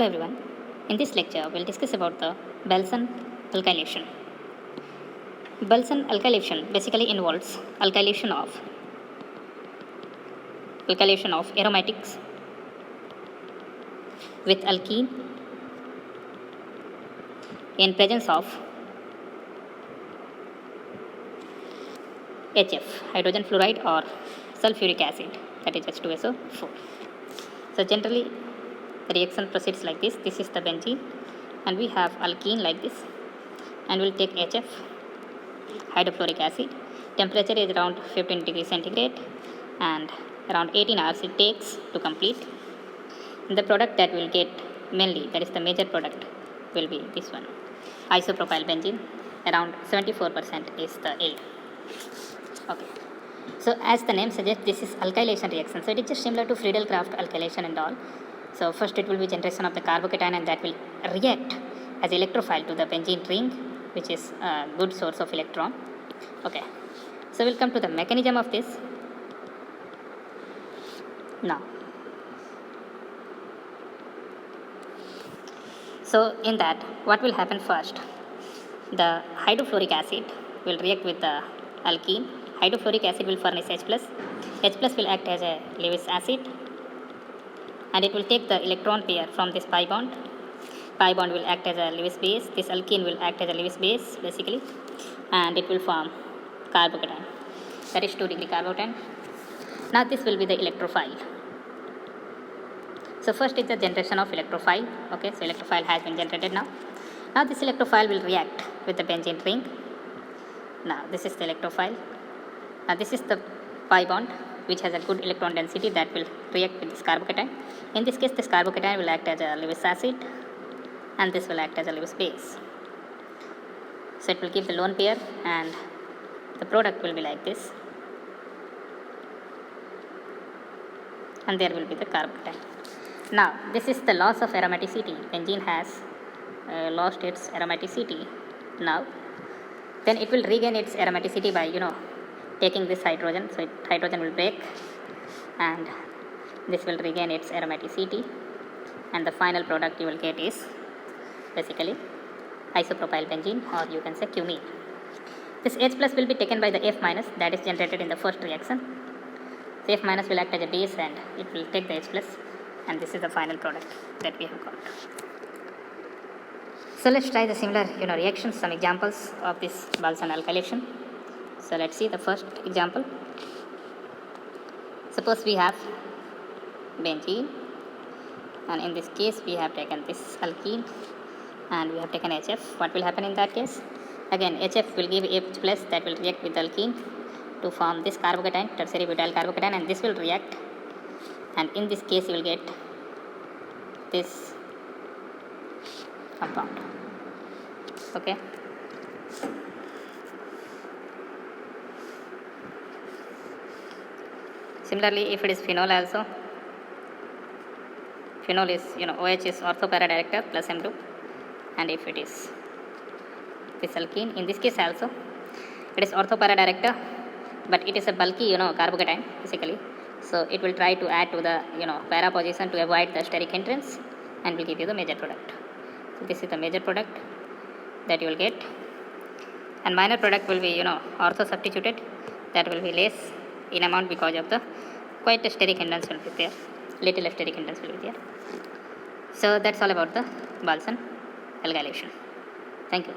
Hello everyone. In this lecture, we'll discuss about the Balsan alkylation. Balsan alkylation basically involves alkylation of aromatics with alkene in presence of HF, hydrogen fluoride, or sulfuric acid, that is H2SO4. So generally the reaction proceeds like this. This is the benzene and we have alkene like this, and we'll take HF, hydrofluoric acid. Temperature is around 15 degrees centigrade and around 18 hours it takes to complete. The product that we'll get mainly, that is the major product, will be this one, isopropyl benzene. Around 74% is the yield. Okay. So as the name suggests, this is alkylation reaction. So it is just similar to Friedel-Crafts alkylation and all. So first it will be generation of the carbocation, and that will react as electrophile to the benzene ring, which is a good source of electron. Okay. So we'll come to the mechanism of this. Now, so in that, what will happen first? The hydrofluoric acid will react with the alkene. Hydrofluoric acid will furnish H+. H+ will act as a Lewis acid, and it will take the electron pair from this pi bond. Pi bond will act as a Lewis base. This alkene will act as a Lewis base basically, and it will form carbocation. That is 2-degree carbocation. Now this will be the electrophile. So first is the generation of electrophile. Okay, so electrophile has been generated now. Now this electrophile will react with the benzene ring. Now this is the electrophile. Now this is the pi bond, which has a good electron density, that will react with this carbocation. In this case, this carbocation will act as a Lewis acid, and this will act as a Lewis base. So it will give the lone pair, and the product will be like this, and there will be the carbocation. Now this is the loss of aromaticity. Benzene has lost its aromaticity. Now then it will regain its aromaticity by taking this hydrogen. So hydrogen will break, and this will regain its aromaticity, and the final product you will get is basically isopropyl benzene, or you can say cumene. This H+ will be taken by the F-, that is generated in the first reaction. So F- will act as a base, and it will take the H+, and this is the final product that we have got. So let's try the similar reactions, some examples of this Balsan alkylation. So let's see the first example. Suppose we have benzene, and in this case we have taken this alkene and we have taken HF. What will happen in that case? Again, HF will give H+, that will react with alkene to form this carbocation, tertiary butyl carbocation, and this will react, and in this case you will get this compound. Okay. Similarly, if it is phenol also, phenol is OH is orthopara director plus M group, and if it is this alkene, in this case also it is orthopara director, but it is a bulky carbocation basically, so it will try to add to the para position to avoid the steric hindrance, and will give you the major product. So this is the major product that you will get, and minor product will be ortho substituted, that will be less in amount because of the quite a steric hindrance will be there, little steric hindrance will be there. So that's all about the Balsan alkylation. Thank you.